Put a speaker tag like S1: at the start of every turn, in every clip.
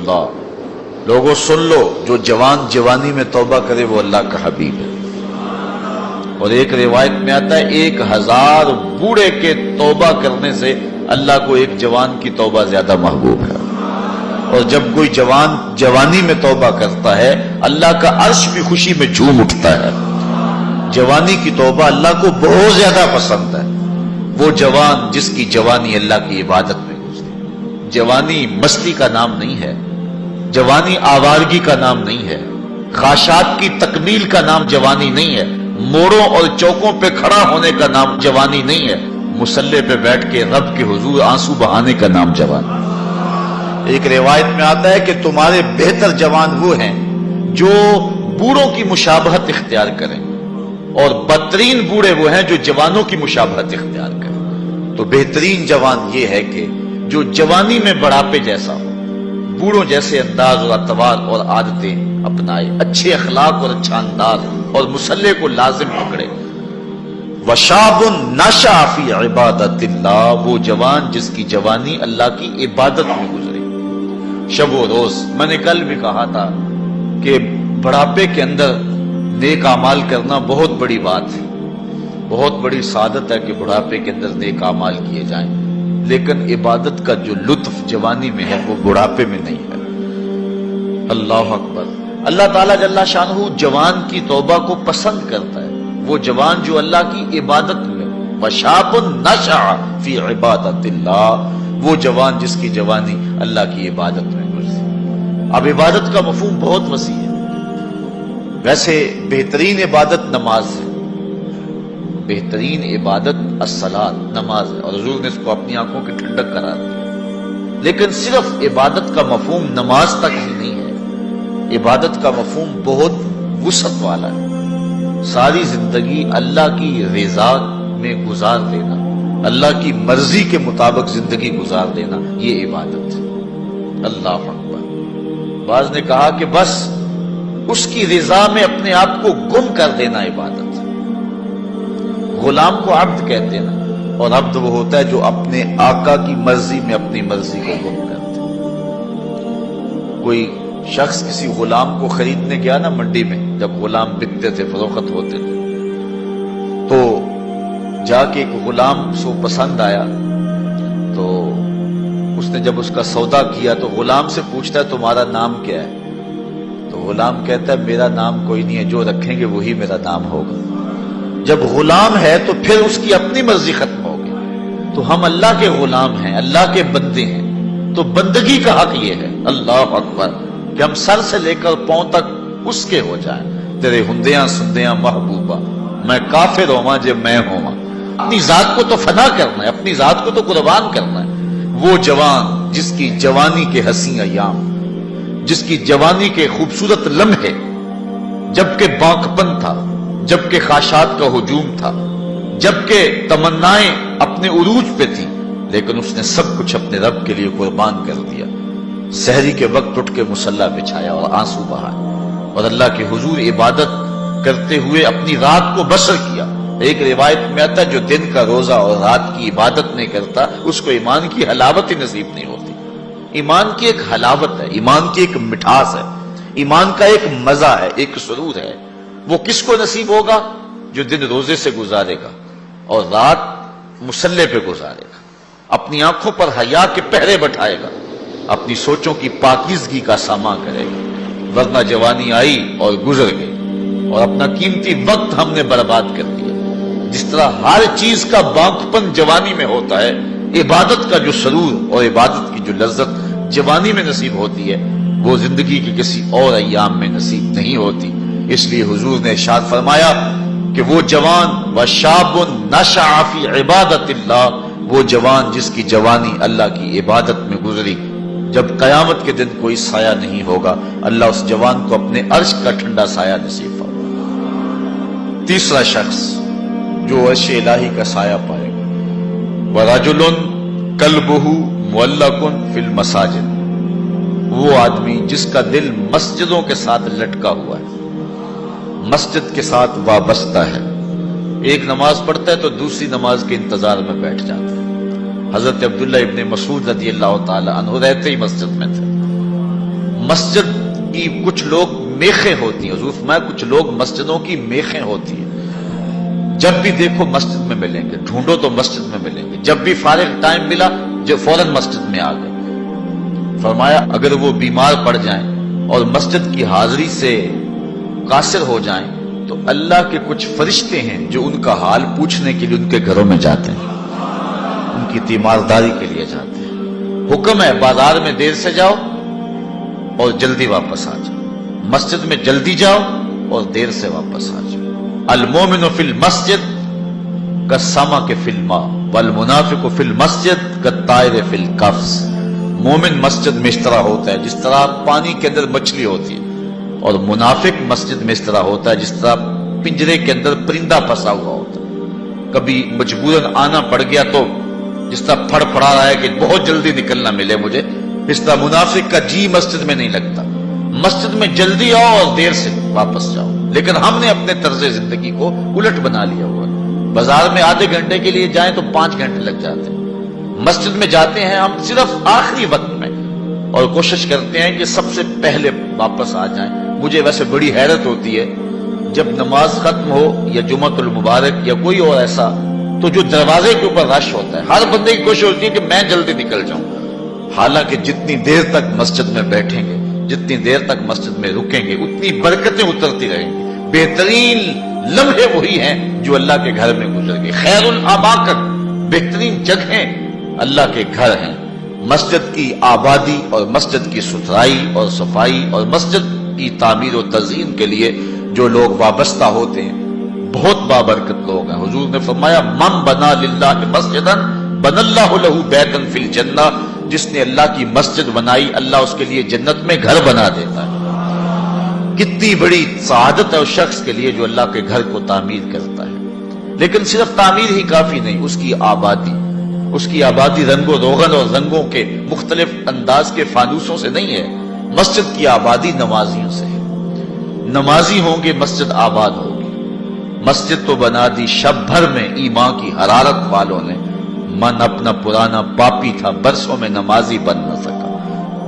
S1: اللہ، لوگوں سن لو، جو جوان جوانی میں توبہ کرے وہ اللہ کا حبیب ہے۔ اور ایک روایت میں آتا ہے 1000 بوڑھے کے توبہ کرنے سے اللہ کو ایک جوان کی توبہ زیادہ محبوب ہے۔ اور جب کوئی جوان جوانی میں توبہ کرتا ہے اللہ کا عرش بھی خوشی میں جھوم اٹھتا ہے۔ جوانی کی توبہ اللہ کو بہت زیادہ پسند ہے۔ وہ جوان جس کی جوانی اللہ کی عبادت میں گزری۔ جوانی مستی کا نام نہیں ہے، جوانی آوارگی کا نام نہیں ہے، خواہشات کی تکمیل کا نام جوانی نہیں ہے، موڑوں اور چوکوں پہ کھڑا ہونے کا نام جوانی نہیں ہے، مصلی پہ بیٹھ کے رب کے حضور آنسو بہانے کا نام جوانی۔ ایک روایت میں آتا ہے کہ تمہارے بہتر جوان وہ ہیں جو بوڑھوں کی مشابہت اختیار کریں، اور بدترین بوڑھے وہ ہیں جو جوانوں کی مشابہت اختیار کریں۔ تو بہترین جوان یہ ہے کہ جو جوانی میں بڑھاپے جیسا ہو، بوڑھوں جیسے انداز اور اطوار اور عادتیں اپنائے، اچھے اخلاق اور اچھا انداز، اور مصلی کو لازم پکڑے۔ وشاب نشأ فی عبادت اللہ، وہ جوان جس کی جوانی اللہ کی عبادت میں گزری۔ شب و روز، میں نے کل بھی کہا تھا کہ بڑھاپے کے اندر نیک اعمال کرنا بہت بڑی بات ہے، بہت بڑی سعادت ہے کہ بڑھاپے کے اندر نیک اعمال کیے جائیں، لیکن عبادت کا جو لطف جوانی میں ہے وہ بڑھاپے میں نہیں ہے۔ اللہ اکبر۔ اللہ تعالیٰ جل شانہ جوان کی توبہ کو پسند کرتا ہے، وہ جوان جو اللہ کی عبادت میں، وشاب نشأ فی عبادت اللہ، وہ جوان جس کی جوانی اللہ کی عبادت میں گزری۔ اب عبادت کا مفہوم بہت وسیع ہے۔ ویسے بہترین عبادت نماز ہے، بہترین عبادت الصلاۃ، نماز ہے، اور حضور نے اس کو اپنی آنکھوں کی ٹھنڈک قرار دیا۔ لیکن صرف عبادت کا مفہوم نماز تک ہی نہیں ہے، عبادت کا مفہوم بہت وسعت والا ہے۔ ساری زندگی اللہ کی رضا میں گزار دینا، اللہ کی مرضی کے مطابق زندگی گزار دینا، یہ عبادت ہے۔ اللہ اکبر۔ بعض نے کہا کہ بس اس کی رضا میں اپنے آپ کو گم کر دینا عبادت ہے۔ غلام کو عبد کہتے ہیں نا، اور عبد وہ ہوتا ہے جو اپنے آقا کی مرضی میں اپنی مرضی کو گم کرتے ہیں۔ کوئی شخص کسی غلام کو خریدنے گیا نا منڈی میں، جب غلام بکتے تھے، فروخت ہوتے تھے، تو جا کے ایک غلام اس کو پسند آیا، تو اس نے جب اس کا سودا کیا تو غلام سے پوچھتا ہے تمہارا نام کیا ہے؟ تو غلام کہتا ہے میرا نام کوئی نہیں ہے، جو رکھیں گے وہی میرا نام ہوگا۔ جب غلام ہے تو پھر اس کی اپنی مرضی ختم ہوگی۔ تو ہم اللہ کے غلام ہیں، اللہ کے بندے ہیں، تو بندگی کا حق یہ ہے، اللہ اکبر، کہ ہم سر سے لے کر پاؤں تک اس کے ہو جائیں۔ تیرے ہندیاں سندیاں محبوبہ، میں کافر ہوا جب میں ہوا۔ اپنی ذات کو تو فنا کرنا ہے، اپنی ذات کو تو قربان کرنا ہے۔ وہ جوان جس کی جوانی کے حسین ایام، جس کی جوانی کے خوبصورت لمحے، جبکہ بانکپن تھا، جبکہ خواہشات کا ہجوم تھا، جبکہ تمنائیں اپنے عروج پہ تھی، لیکن اس نے سب کچھ اپنے رب کے لیے قربان کر دیا۔ سحری کے وقت اٹھ کے مصلی بچھایا اور آنسو بہائے، اور اللہ کے حضور عبادت کرتے ہوئے اپنی رات کو بسر کیا۔ ایک روایت میں آتا ہے جو دن کا روزہ اور رات کی عبادت نہیں کرتا اس کو ایمان کی حلاوت ہی نصیب نہیں ہوتی۔ ایمان کی ایک حلاوت ہے، ایمان کی ایک مٹھاس ہے، ایمان کا ایک مزہ ہے، ایک سرور ہے۔ وہ کس کو نصیب ہوگا؟ جو دن روزے سے گزارے گا اور رات مصلی پہ گزارے گا، اپنی آنکھوں پر حیا کے پہرے بٹھائے گا، اپنی سوچوں کی پاکیزگی کا سامان کرے گا۔ ورنہ جوانی آئی اور گزر گئی، اور اپنا قیمتی وقت ہم نے برباد کر دیا۔ جس طرح ہر چیز کا بانکپن جوانی میں ہوتا ہے، عبادت کا جو سرور اور عبادت کی جو لذت جوانی میں نصیب ہوتی ہے، وہ زندگی کے کسی اور ایام میں نصیب نہیں ہوتی۔ اس لیے حضور نے ارشاد فرمایا کہ وہ جوان وشاب نشأ فی عبادت اللہ، وہ جوان جس کی جوانی اللہ کی عبادت میں گزری، جب قیامت کے دن کوئی سایہ نہیں ہوگا، اللہ اس جوان کو اپنے عرش کا ٹھنڈا سایہ نصیب فرمائے۔ تیسرا شخص جو عرش الہی کا سایہ پائے گا، وَرَجُلٌ قَلْبُهُ مُعَلَّقٌ فِي الْمَسَاجِدِ، وہ آدمی جس کا دل مسجدوں کے ساتھ لٹکا ہوا ہے، مسجد کے ساتھ وابستہ ہے، ایک نماز پڑھتا ہے تو دوسری نماز کے انتظار میں بیٹھ جاتا ہے۔ حضرت عبداللہ ابن مسعود رضی اللہ تعالی عنہ رہتے ہی مسجد میں تھے، مسجد کی کچھ لوگ میخیں ہوتی ہیں، حضور فرمایا کچھ لوگ مسجدوں کی میخیں ہوتی ہیں، جب بھی دیکھو مسجد میں ملیں گے، ڈھونڈو تو مسجد میں ملیں گے، جب بھی فارغ ٹائم ملا جو فوراً مسجد میں آ گئے۔ فرمایا اگر وہ بیمار پڑ جائیں اور مسجد کی حاضری سے قاصر ہو جائیں تو اللہ کے کچھ فرشتے ہیں جو ان کا حال پوچھنے کے لیے ان کے گھروں میں جاتے ہیں، ان کی تیمارداری کے لیے جاتے ہیں۔ حکم ہے بازار میں دیر سے جاؤ اور جلدی واپس آ جاؤ، مسجد میں جلدی جاؤ اور دیر سے واپس آ جاؤ۔ المومن فی المسجد کالسمک فی الماء والمنافق فی المسجد کالطائر فی القفص۔ مومن مسجد میں اس طرح ہوتا ہے جس طرح پانی کے اندر مچھلی ہوتی ہے، اور منافق مسجد میں اس طرح ہوتا ہے جس طرح پنجرے کے اندر پرندہ پھنسا ہوا ہوتا ہے، کبھی مجبوراً آنا پڑ گیا تو جس طرح پھڑ پڑا رہا ہے کہ بہت جلدی نکلنا ملے مجھے، اس طرح منافق کا جی مسجد میں نہیں لگتا۔ مسجد میں جلدی آؤ اور دیر سے واپس جاؤ، لیکن ہم نے اپنے طرز زندگی کو الٹ بنا لیا ہوا ہے۔ بازار میں آدھے گھنٹے کے لیے جائیں تو 5 گھنٹے لگ جاتے ہیں، مسجد میں جاتے ہیں ہم صرف آخری وقت میں اور کوشش کرتے ہیں کہ سب سے پہلے واپس آ جائیں۔ مجھے ویسے بڑی حیرت ہوتی ہے جب نماز ختم ہو یا جمعۃ المبارک یا کوئی اور ایسا، تو جو دروازے کے اوپر رش ہوتا ہے ہر بندے کی کوشش ہوتی ہے کہ میں جلدی نکل جاؤں، حالانکہ جتنی دیر تک مسجد میں بیٹھیں گے، جتنی دیر تک مسجد میں رکیں گے، اتنی برکتیں اترتی رہیں گی۔ بہترین لمحے وہی ہیں جو اللہ کے گھر میں گزر گئے۔ خیر الاماکن، بہترین جگہیں اللہ کے گھر ہیں۔ مسجد کی آبادی اور مسجد کی ستھرائی اور صفائی اور مسجد کی تعمیر و تزئین کے لیے جو لوگ وابستہ ہوتے ہیں بہت بابرکت لوگ ہیں۔ حضور نے فرمایا من بنا للہ مسجدا بن اللہ لہ بیتا فی الجنہ، جس نے اللہ کی مسجد بنائی اللہ اس کے لیے جنت میں گھر بنا دیتا ہے۔ کتنی بڑی سعادت ہے اس شخص کے لیے جو اللہ کے گھر کو تعمیر کرتا ہے۔ لیکن صرف تعمیر ہی کافی نہیں، اس کی آبادی رنگ و روغن اور رنگوں کے مختلف انداز کے فانوسوں سے نہیں ہے، مسجد کی آبادی نمازیوں سے ہے۔ نمازی ہوں گے مسجد آباد ہوگی۔ مسجد تو بنا دی شب بھر میں ایمان کی حرارت والوں نے، من اپنا پرانا پاپی تھا برسوں میں نمازی بن نہ سکا۔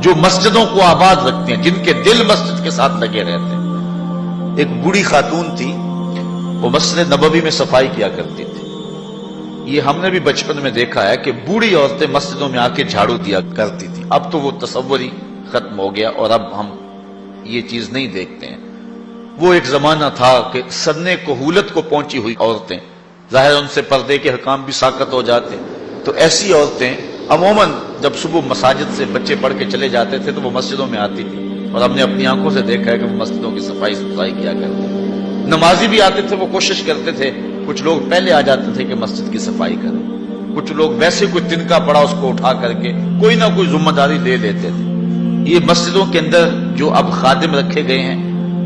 S1: جو مسجدوں کو آباد رکھتے ہیں، جن کے دل مسجد کے ساتھ لگے رہتے ہیں۔ ایک بوڑھی خاتون تھی، وہ مسجد نبوی میں صفائی کیا کرتی تھی۔ یہ ہم نے بھی بچپن میں دیکھا ہے کہ بوڑھی عورتیں مسجدوں میں آ کے جھاڑو دیا کرتی تھی۔ اب تو وہ تصور ہی ختم ہو گیا اور اب ہم یہ چیز نہیں دیکھتے ہیں۔ وہ ایک زمانہ تھا کہ سنِ کہولت کو پہنچی ہوئی عورتیں، ظاہر ان سے پردے کے حکام بھی ساقط ہو جاتے، تو ایسی عورتیں عموماً جب صبح مساجد سے بچے پڑھ کے چلے جاتے تھے تو وہ مسجدوں میں آتی تھی، اور ہم نے اپنی آنکھوں سے دیکھا ہے کہ وہ مسجدوں کی صفائی ستھرائی کیا کرتے تھے۔ نمازی بھی آتے تھے، وہ کوشش کرتے تھے، کچھ لوگ پہلے آ جاتے تھے کہ مسجد کی صفائی کریں، کچھ لوگ ویسے کوئی تنکا پڑا اس کو اٹھا کر کے کوئی نہ کوئی ذمہ داری لے لیتے تھے۔ یہ مسجدوں کے اندر جو اب خادم رکھے گئے ہیں،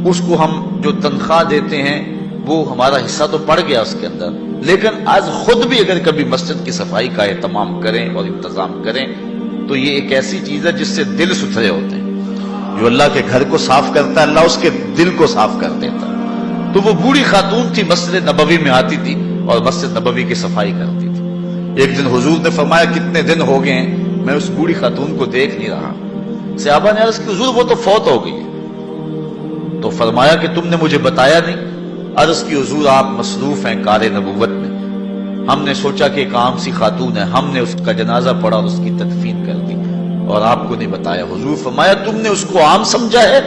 S1: اس کو ہم جو تنخواہ دیتے ہیں وہ ہمارا حصہ تو پڑ گیا اس کے اندر، لیکن آج خود بھی اگر کبھی مسجد کی صفائی کا اہتمام کریں اور انتظام کریں تو یہ ایک ایسی چیز ہے جس سے دل ستھرے ہوتے ہیں۔ جو اللہ کے گھر کو صاف کرتا ہے اللہ اس کے دل کو صاف کر دیتا ہے۔ تو وہ بوڑھی خاتون تھی، مسجد نبوی میں آتی تھی اور مسجد نبوی کی صفائی کرتی تھی۔ ایک دن حضور نے فرمایا کتنے دن ہو گئے ہیں میں اس بوڑھی خاتون کو دیکھ نہیں رہا۔ صحابہ نے عرض کی حضور وہ تو فوت ہو گئی ہے۔ تو فرمایا کہ تم نے مجھے بتایا نہیں۔ عرض کی حضور آپ مصروف ہیں کار نبوت میں، ہم نے سوچا کہ ایک عام سی خاتون ہے، ہم نے اس کا جنازہ پڑھا اور اس کی تدفین کر دی اور آپ کو نہیں بتایا۔ حضور فرمایا تم نے اس کو عام سمجھا ہے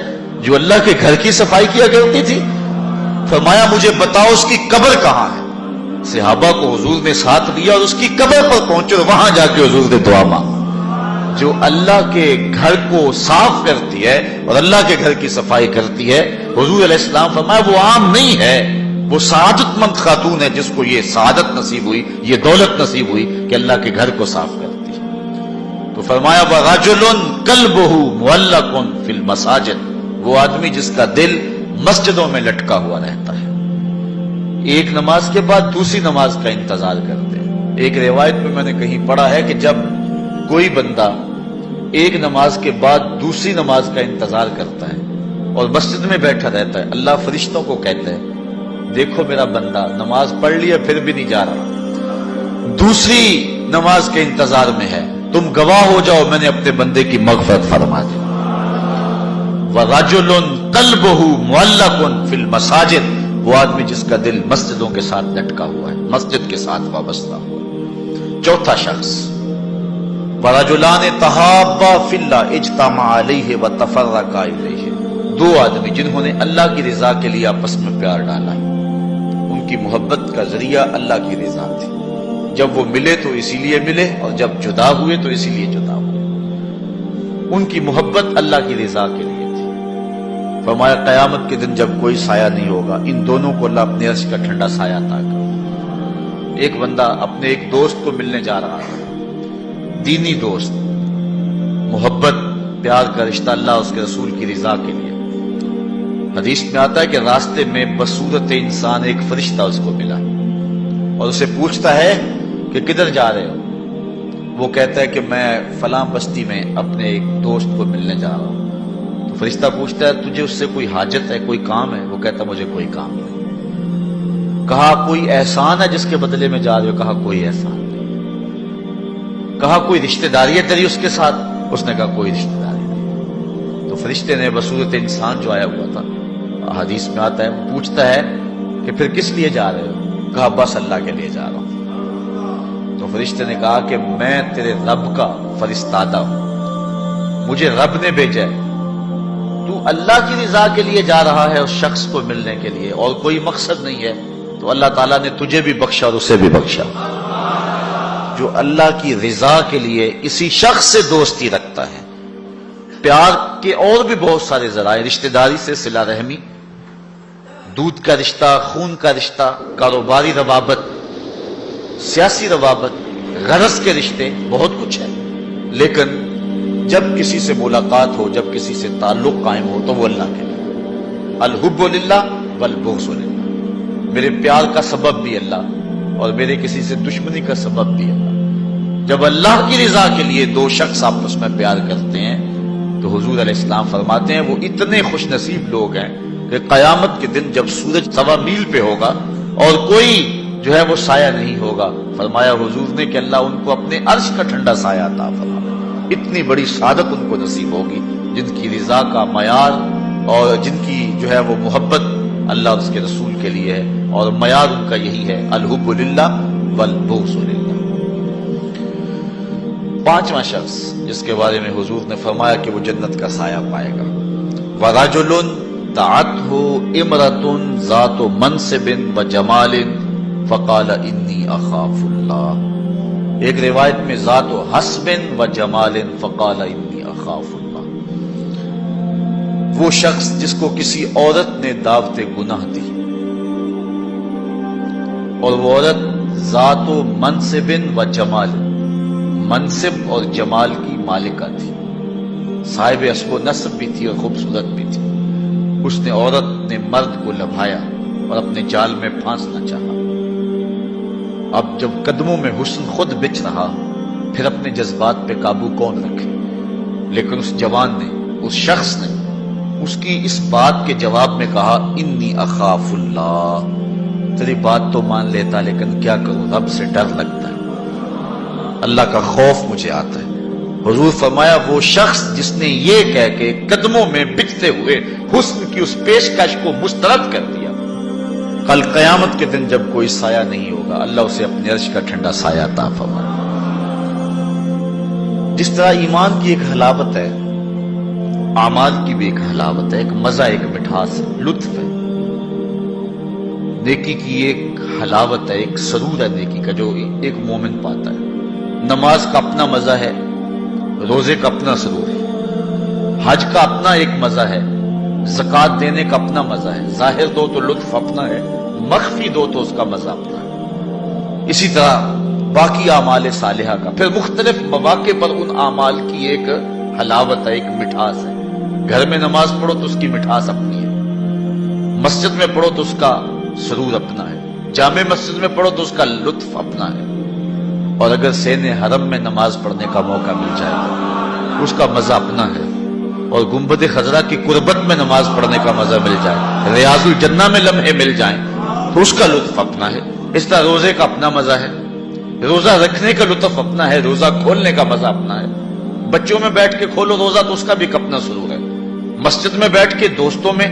S1: جو اللہ کے گھر کی صفائی کیا کرتی تھی؟ فرمایا مجھے بتاؤ اس کی قبر کہاں ہے؟ صحابہ کو حضور نے ساتھ لیا اور اس کی قبر پر پہنچے اور وہاں جا کے حضور نے دعا مانگی۔ جو اللہ کے گھر کو صاف کرتی ہے اور اللہ کے گھر کی صفائی کرتی ہے، حضور علیہ السلام فرمایا وہ عام نہیں ہے، وہ سعادت مند خاتون ہے جس کو یہ سعادت نصیب ہوئی، یہ دولت نصیب ہوئی کہ اللہ کے گھر کو صاف کرتی ہے۔ تو فرمایا وَرَجُلٌ قَلْبُهُ مُعَلَّقٌ فِي الْمَسَاجِدِ، وہ آدمی جس کا دل مسجدوں میں لٹکا ہوا رہتا ہے، ایک نماز کے بعد دوسری نماز کا انتظار کرتے ہیں۔ ایک روایت میں نے کہیں پڑھا ہے کہ جب کوئی بندہ ایک نماز کے بعد دوسری نماز کا انتظار کرتا ہے اور مسجد میں بیٹھا رہتا ہے، اللہ فرشتوں کو کہتا ہے دیکھو میرا بندہ نماز پڑھ لیا پھر بھی نہیں جا رہا، دوسری نماز کے انتظار میں ہے، تم گواہ ہو جاؤ میں نے اپنے بندے کی مغفرت فرما دی۔ وَرَجُلٌ قَلْبُهُ مُعَلَّقٌ فِي الْمَسَاجِدِ، وہ آدمی جس کا دل مسجدوں کے ساتھ لٹکا ہوا ہے، مسجد کے ساتھ وابستہ ہوا۔ چوتھا شخص وَرَجُلَانِ تَحَابَّا فِي اللَّهِ اجْتَمَعَا عَلَيْهِ وَتَفَرَّقَا إِلَيْهِ، دو آدمی جنہوں نے اللہ کی رضا کے لیے آپس میں پیار ڈالا، ان کی محبت کا ذریعہ اللہ کی رضا تھی، جب وہ ملے تو اسی لیے ملے اور جب جدا ہوئے تو اسی لیے جدا ہوئے، ان کی محبت اللہ کی رضا کے لیے تھی۔ فرمایا قیامت کے دن جب کوئی سایہ نہیں ہوگا، ان دونوں کو اللہ اپنے عرش کا ٹھنڈا سایہ عطا کرے۔ ایک بندہ اپنے ایک دوست کو ملنے جا رہا ہے، دینی دوست، محبت پیار کا رشتہ اللہ اور اس کے رسول کی رضا کے لیے۔ حدیث میں آتا ہے کہ راستے میں بصورت انسان ایک فرشتہ اس کو ملا اور اسے پوچھتا ہے کہ کدھر جا رہے ہو؟ وہ کہتا ہے کہ میں فلاں بستی میں اپنے ایک دوست کو ملنے جا رہا ہوں۔ تو فرشتہ پوچھتا ہے تجھے اس سے کوئی حاجت ہے، کوئی کام ہے؟ وہ کہتا ہے مجھے کوئی کام نہیں۔ کہا کوئی احسان ہے جس کے بدلے میں جا رہے ہو؟ کہا کوئی احسان نہیں۔ کہا کوئی رشتہ داری ہے تیری اس کے ساتھ؟ اس نے کہا کوئی رشتہ داری نہیں۔ تو فرشتے نے بصورت انسان جو آیا ہوا تھا، حدیث میں آتا ہے، پوچھتا ہے کہ پھر کس لیے جا رہے ہو؟ کہا بس اللہ کے لیے جا رہا ہوں۔ تو فرشتے نے کہا کہ میں تیرے رب کا فرستادہ ہوں، مجھے رب نے بھیجا ہے، تو اللہ کی رضا کے لیے جا رہا ہے اس شخص کو ملنے کے لیے اور کوئی مقصد نہیں ہے، تو اللہ تعالیٰ نے تجھے بھی بخشا اور اسے بھی بخشا۔ جو اللہ کی رضا کے لیے اسی شخص سے دوستی رکھتا ہے۔ پیار کے اور بھی بہت سارے ذرائع، رشتہ داری سے صلہ رحمی، دودھ کا رشتہ، خون کا رشتہ، کاروباری روابط، سیاسی روابط، غرض کے رشتے، بہت کچھ ہے، لیکن جب کسی سے ملاقات ہو، جب کسی سے تعلق قائم ہو تو وہ اللہ کے لیے۔ الحب للہ والبغض للہ، میرے پیار کا سبب بھی اللہ اور میرے کسی سے دشمنی کا سبب بھی اللہ۔ جب اللہ کی رضا کے لیے دو شخص آپس میں پیار کرتے ہیں تو حضور علیہ السلام فرماتے ہیں وہ اتنے خوش نصیب لوگ ہیں کہ قیامت کے دن جب سورج 1.25 میل پہ ہوگا اور کوئی جو ہے وہ سایہ نہیں ہوگا، فرمایا حضور نے کہ اللہ ان کو اپنے عرش کا ٹھنڈا سایہ عطا فرمائے۔ اتنی بڑی سعادت ان کو نصیب ہوگی جن کی رضا کا معیار اور جن کی جو ہے وہ محبت اللہ اور اس کے رسول کے لیے ہے، اور معیار ان کا یہی ہے، الحب للہ والبغض للہ۔ پانچواں شخص جس کے بارے میں حضور نے فرمایا کہ وہ جنت کا سایہ پائے گا، وَرَجُلٌ دَعَتْهُ امْرَأَةٌ ذَاتُ مَنْصِبٍ وَجَمَالٍ فَقَالَ إِنِّي أَخَافُ اللَّهَ، ایک روایت میں ذات حسب وجمال فقال إِنِّي أَخَافُ اللَّهَ، وہ شخص جس کو کسی عورت نے دعوت گناہ دی اور وہ عورت ذات منصب وجمال، منصب اور جمال کی مالکہ تھی، صاحب اسب و نسب بھی تھی اور خوبصورت بھی تھی۔ اس نے عورت نے مرد کو لبھایا اور اپنے جال میں پھانسنا چاہا۔ اب جب قدموں میں حسن خود بچ رہا، پھر اپنے جذبات پہ قابو کون رکھے؟ لیکن اس جوان نے، اس شخص نے اس کی اس بات کے جواب میں کہا انی اخاف اللہ، تیری بات تو مان لیتا لیکن کیا کروں، رب سے ڈر لگتا ہے، اللہ کا خوف مجھے آتا ہے۔ حضور فرمایا وہ شخص جس نے یہ کہہ کے قدموں میں بچتے ہوئے حسن کی اس پیشکش کو مسترد کر دیا، کل قیامت کے دن جب کوئی سایہ نہیں ہوگا اللہ اسے اپنے عرش کا ٹھنڈا سایہ عطا فرمائے۔ جس طرح ایمان کی ایک حلاوت ہے، اعمال کی بھی ایک حلاوت ہے، ایک مزہ، ایک مٹھاس ہے، لطف ہے، نیکی کی ایک حلاوت ہے، ایک سرور ہے نیکی کا جو ایک مومن پاتا ہے۔ نماز کا اپنا مزہ ہے، روزے کا اپنا سرور ہے، حج کا اپنا ایک مزہ ہے، زکوٰۃ دینے کا اپنا مزہ ہے، ظاہر دو تو لطف اپنا ہے، مخفی دو تو اس کا مزہ اپنا ہے۔ اسی طرح باقی اعمال صالحہ کا پھر مختلف مواقع پر ان اعمال کی ایک حلاوت ہے، ایک مٹھاس ہے۔ گھر میں نماز پڑھو تو اس کی مٹھاس اپنی ہے، مسجد میں پڑھو تو اس کا سرور اپنا ہے، جامع مسجد میں پڑھو تو اس کا لطف اپنا ہے، اور اگر سین حرم میں نماز پڑھنے کا موقع مل جائے تو اس کا مزہ اپنا ہے، اور گنبد خضرا کی قربت میں نماز پڑھنے کا مزہ مل جائے، ریاض الجنہ میں لمحے مل جائیں تو اس کا لطف اپنا ہے۔ اس طرح روزے کا اپنا مزہ ہے، روزہ رکھنے کا لطف اپنا ہے، روزہ کھولنے کا مزہ اپنا ہے۔ بچوں میں بیٹھ کے کھولو روزہ تو اس کا بھی اپنا سرور ہے، مسجد میں بیٹھ کے دوستوں میں